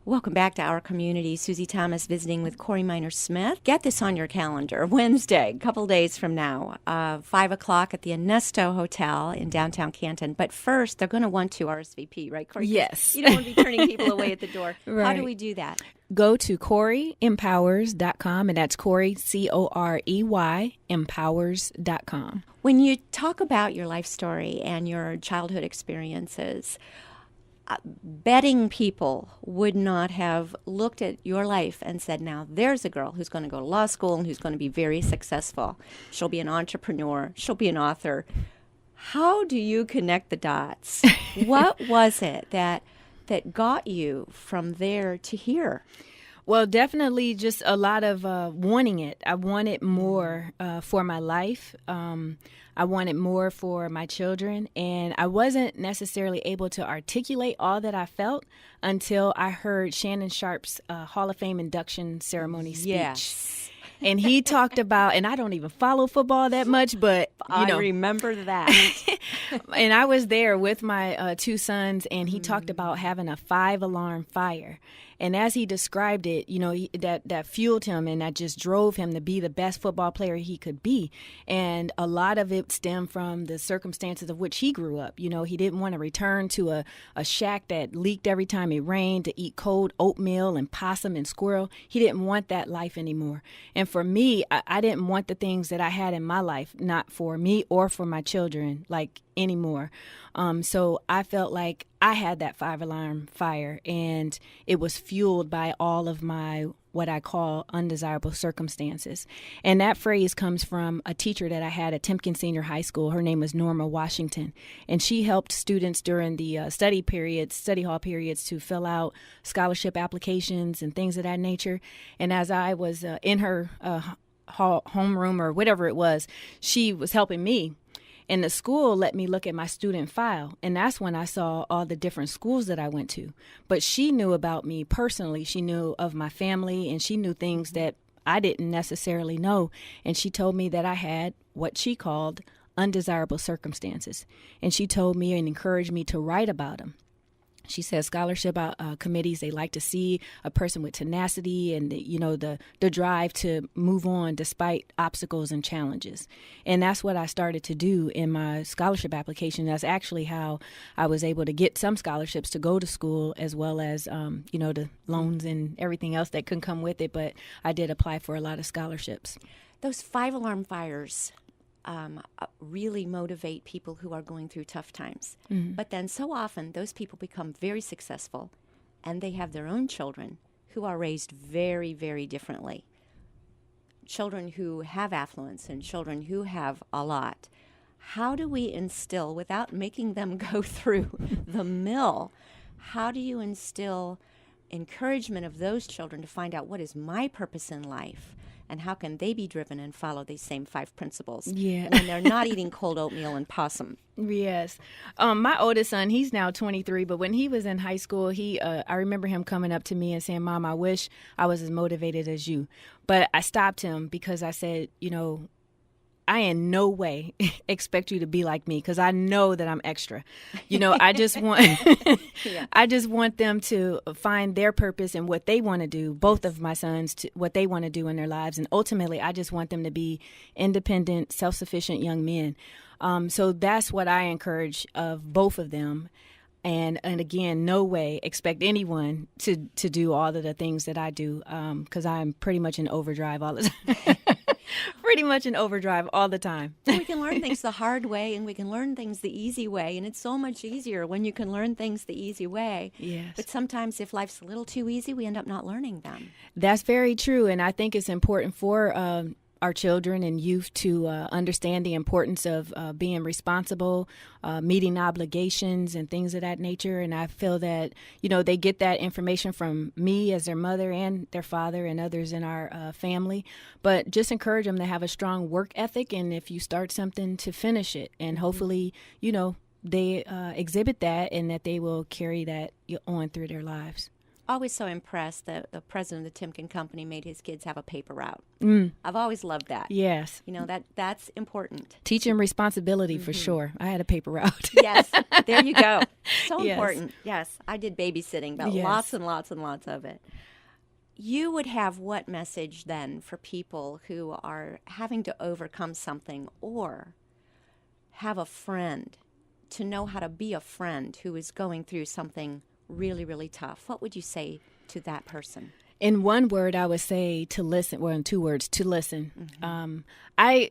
Welcome back to Our Community. Susie Thomas visiting with Corey Minor-Smith. Get this on your calendar. Wednesday, a couple days from now, 5 o'clock at the Ernesto Hotel in downtown Canton. But first, they're going to want to RSVP, right, Corey? 'Cause Yes. you don't want to be turning people away at the door. How Right. do we do that? Go to CoreyEmpowers.com, and that's Corey, Corey, empowers.com. When you talk about your life story and your childhood experiences, betting people would not have looked at your life and said, now there's a girl who's going to go to law school and who's going to be very successful. She'll be an entrepreneur. She'll be an author. How do you connect the dots? What was it that got you from there to here? Well, definitely just a lot of wanting it. I wanted more for my life. I wanted more for my children, and I wasn't necessarily able to articulate all that I felt until I heard Shannon Sharp's Hall of Fame induction ceremony speech. Yes. And he talked about, and I don't even follow football that much, but I remember that. And I was there with my two sons, and he talked about having a 5-alarm fire. And as he described it, that fueled him, and that just drove him to be the best football player he could be. And a lot of it stemmed from the circumstances of which he grew up. He didn't want to return to a shack that leaked every time it rained, to eat cold oatmeal and possum and squirrel. He didn't want that life anymore. And for me, I didn't want the things that I had in my life, not for me or for my children, anymore. So I felt like I had that 5-alarm fire, and it was fueled by all of my what I call undesirable circumstances. And that phrase comes from a teacher that I had at Timpkin Senior High School. Her name was Norma Washington, and she helped students during the study hall periods, to fill out scholarship applications and things of that nature. And as I was in her homeroom or whatever it was, she was helping me. And the school let me look at my student file, and that's when I saw all the different schools that I went to. But she knew about me personally. She knew of my family, and she knew things that I didn't necessarily know. And she told me that I had what she called undesirable circumstances. And she told me and encouraged me to write about them. She says scholarship committees, they like to see a person with tenacity and, the drive to move on despite obstacles and challenges. And that's what I started to do in my scholarship application. That's actually how I was able to get some scholarships to go to school, as well as, the loans and everything else that could come with it. But I did apply for a lot of scholarships. Those 5-alarm fires really motivate people who are going through tough times. Mm-hmm. But then so often those people become very successful, and they have their own children who are raised very, very differently. Children who have affluence and children who have a lot. How do we instill, without making them go through the mill, how do you instill encouragement of those children to find out what is my purpose in life? And how can they be driven and follow these same 5 principles when they're not eating cold oatmeal and possum? Yes. My oldest son, he's now 23, but when he was in high school, I remember him coming up to me and saying, "Mom, I wish I was as motivated as you." But I stopped him because I said, I in no way expect you to be like me, because I know that I'm extra. I just want I just want them to find their purpose and what they want to do, both of my sons, what they want to do in their lives. And ultimately, I just want them to be independent, self-sufficient young men. So that's what I encourage of both of them. And again, no way expect anyone to do all of the things that I do, because I'm pretty much in overdrive all the time. Pretty much in overdrive all the time. We can learn things the hard way, and we can learn things the easy way. And it's so much easier when you can learn things the easy way. Yes. But sometimes if life's a little too easy, we end up not learning them. That's very true. And I think it's important for our children and youth to understand the importance of being responsible, meeting obligations and things of that nature. And I feel that, they get that information from me as their mother and their father and others in our family. But just encourage them to have a strong work ethic. And if you start something, to finish it. And hopefully, they exhibit that, and that they will carry that on through their lives. always so impressed that the president of the Timken company made his kids have a paper route. I've always loved that. Yes. You know, that's important. Teaching responsibility for sure. I had a paper route. Yes, there you go. So Yes. important. Yes, I did babysitting, but Yes. lots and lots and lots of it. You would have what message then for people who are having to overcome something or have a friend, to know how to be a friend who is going through something really, really tough? What would you say to that person? In one word, I would say to listen. Well, in two words, to listen. I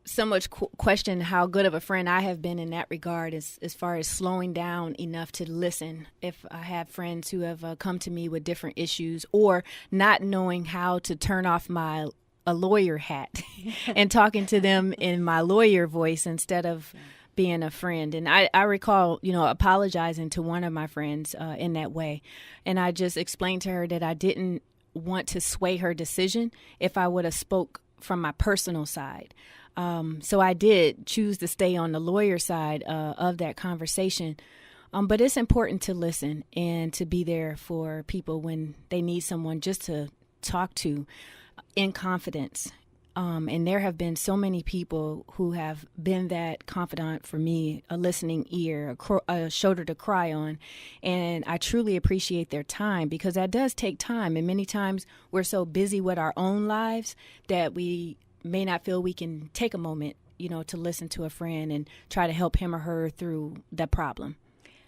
so much question how good of a friend I have been in that regard, as far as slowing down enough to listen. If I have friends who have come to me with different issues, or not knowing how to turn off a lawyer hat and talking to them in my lawyer voice instead of being a friend. And I recall, apologizing to one of my friends in that way. And I just explained to her that I didn't want to sway her decision if I would have spoke from my personal side. So I did choose to stay on the lawyer side of that conversation. But it's important to listen and to be there for people when they need someone just to talk to in confidence. And there have been so many people who have been that confidant for me, a listening ear, a shoulder to cry on. And I truly appreciate their time, because that does take time. And many times we're so busy with our own lives that we may not feel we can take a moment, to listen to a friend and try to help him or her through the problem.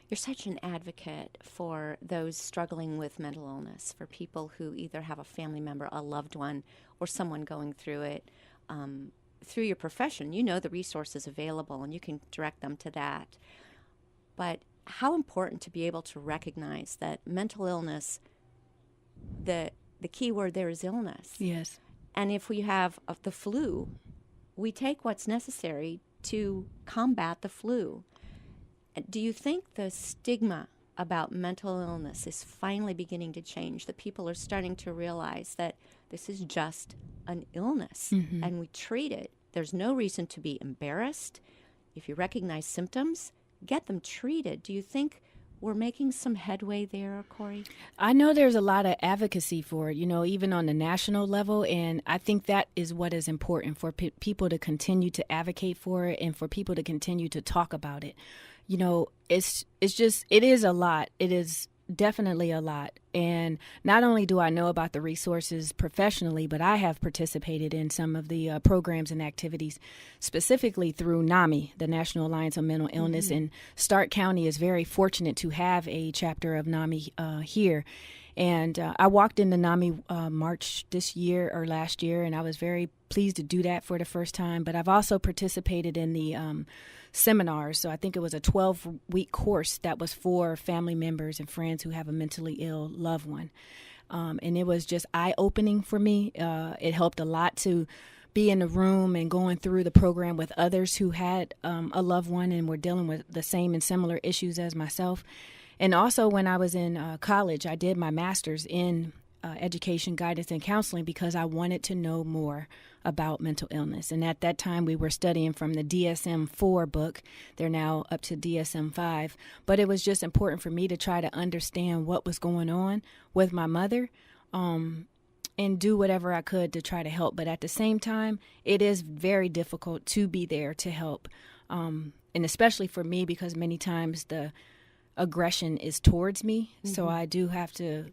You're such an advocate for those struggling with mental illness, for people who either have a family member, a loved one, or someone going through it. Through your profession, you know the resources available, and you can direct them to that. But how important to be able to recognize that mental illness, the key word there is illness. Yes. And if we have the flu, we take what's necessary to combat the flu. Do you think the stigma about mental illness is finally beginning to change, that people are starting to realize that this is just an illness and we treat it? There's no reason to be embarrassed. If you recognize symptoms, get them treated. Do you think we're making some headway there, Corey? I know there's a lot of advocacy for it, even on the national level. And I think that is what is important for people to continue to advocate for it, and for people to continue to talk about it. It is a lot. It is definitely a lot. And not only do I know about the resources professionally, but I have participated in some of the programs and activities, specifically through NAMI, the National Alliance on Mental Illness. And Stark County is very fortunate to have a chapter of NAMI here. And I walked into NAMI March this year or last year, and I was very pleased to do that for the first time. But I've also participated in the seminars. So I think it was a 12-week course that was for family members and friends who have a mentally ill loved one. And it was just eye-opening for me. It helped a lot to be in the room and going through the program with others who had a loved one and were dealing with the same and similar issues as myself. And also when I was in college, I did my master's in education, guidance, and counseling, because I wanted to know more about mental illness. And at that time, we were studying from the DSM-4 book. They're now up to DSM-5. But it was just important for me to try to understand what was going on with my mother, and do whatever I could to try to help. But at the same time, it is very difficult to be there to help. And especially for me, because many times the aggression is towards me. So I do have to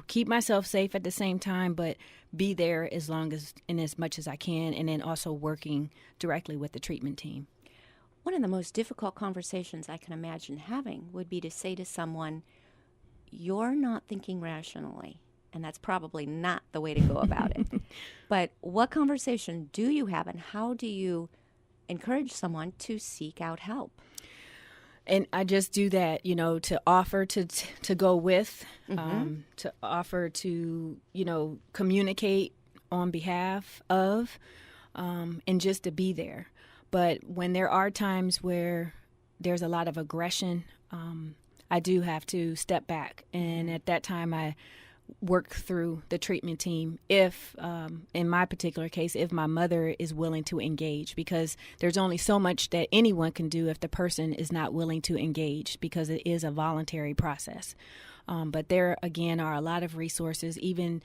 keep myself safe at the same time, but be there as long as and as much as I can, and then also working directly with the treatment team. One of the most difficult conversations I can imagine having would be to say to someone, you're not thinking rationally, and that's probably not the way to go about it. But what conversation do you have, and how do you encourage someone to seek out help? And I just do that, to offer to go with, to offer to, communicate on behalf of, and just to be there. But when there are times where there's a lot of aggression, I do have to step back. And at that time, I work through the treatment team if, in my particular case, if my mother is willing to engage, because there's only so much that anyone can do if the person is not willing to engage, because it is a voluntary process. But there, again, are a lot of resources, even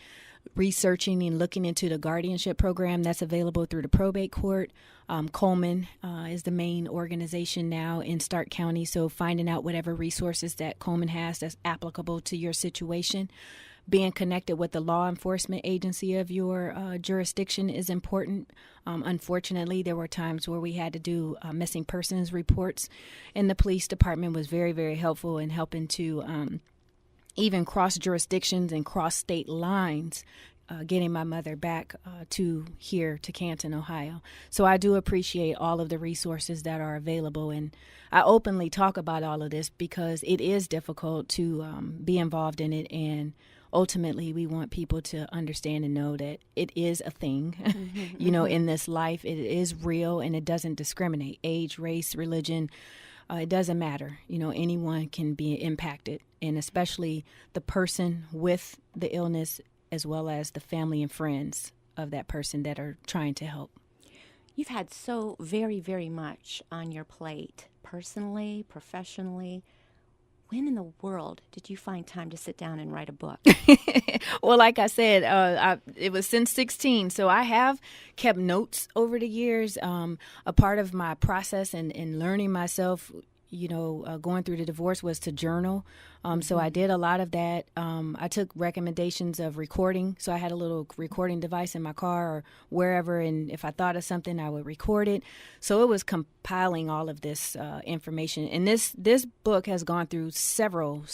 researching and looking into the guardianship program that's available through the probate court. Coleman is the main organization now in Stark County, so finding out whatever resources that Coleman has that's applicable to your situation. Being connected with the law enforcement agency of your jurisdiction is important. Unfortunately, there were times where we had to do missing persons reports, and the police department was very, very helpful in helping to even cross jurisdictions and cross state lines, getting my mother back to Canton, Ohio. So I do appreciate all of the resources that are available, and I openly talk about all of this because it is difficult to be involved in it, and ultimately we want people to understand and know that it is a thing, in this life. It is real, and it doesn't discriminate. Age, race, religion, it doesn't matter. Anyone can be impacted, and especially the person with the illness, as well as the family and friends of that person that are trying to help. You've had so very, very much on your plate, personally, professionally. When in the world did you find time to sit down and write a book? Well, like I said, it was since 16, so I have kept notes over the years. A part of my process and learning myself, going through the divorce was to journal. So I did a lot of that. I took recommendations of recording. So I had a little recording device in my car or wherever, and if I thought of something, I would record it. So it was compiling all of this information. And this book has gone through several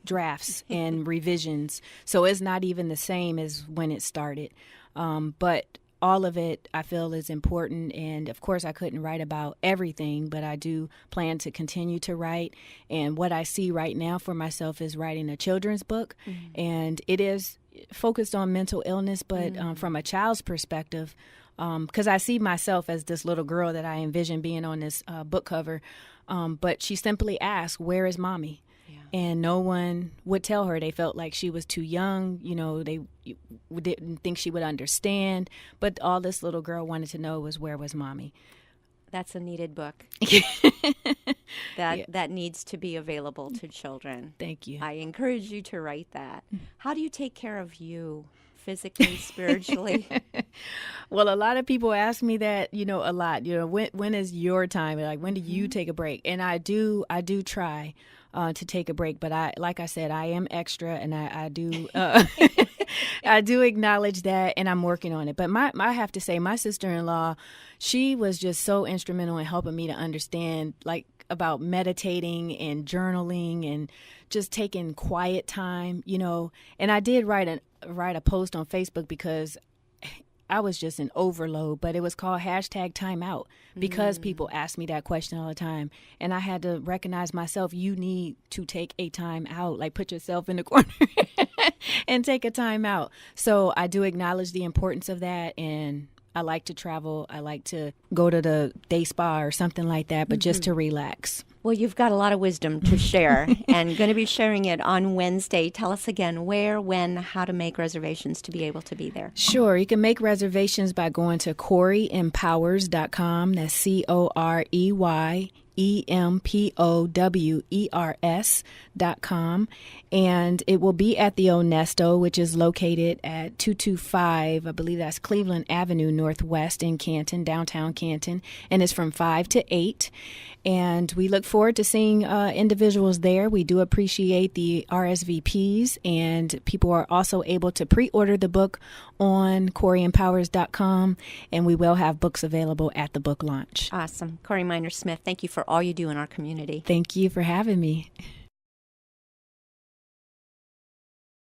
drafts and revisions. So it's not even the same as when it started. But all of it, I feel, is important. And of course, I couldn't write about everything, but I do plan to continue to write. And what I see right now for myself is writing a children's book. And it is focused on mental illness, but from a child's perspective, because I see myself as this little girl that I envision being on this book cover. But she simply asked, "Where is mommy?" And no one would tell her. They felt like she was too young. They didn't think she would understand. But all this little girl wanted to know was, where was mommy? That's a needed book. That needs to be available to children. Thank you. I encourage you to write that. How do you take care of you physically, spiritually? Well, a lot of people ask me that, a lot. When is your time? Like, when do you take a break? And I do try to take a break, but like I said, I am extra, and I do I do acknowledge that, and I'm working on it. But I have to say, my sister-in-law, she was just so instrumental in helping me to understand, like, about meditating and journaling and just taking quiet time, And I did write a post on Facebook because I was just in overload, but it was called #timeout because people ask me that question all the time. And I had to recognize myself, you need to take a time out, like put yourself in the corner and take a time out. So I do acknowledge the importance of that. And I like to travel. I like to go to the day spa or something like that, but just to relax. Well, you've got a lot of wisdom to share and going to be sharing it on Wednesday. Tell us again where, when, how to make reservations to be able to be there. Sure. You can make reservations by going to CoreyEmpowers.com. That's CoreyEmpowers.com. And it will be at the Onesto, which is located at 225, I believe that's Cleveland Avenue Northwest in Canton, downtown Canton. And it's from 5 to 8. And we look forward to seeing individuals there. We do appreciate the RSVPs, and people are also able to pre-order the book on CoreyEmpowers.com, and we will have books available at the book launch. Awesome. Corey Minor-Smith, thank you for all you do in our community. Thank you for having me.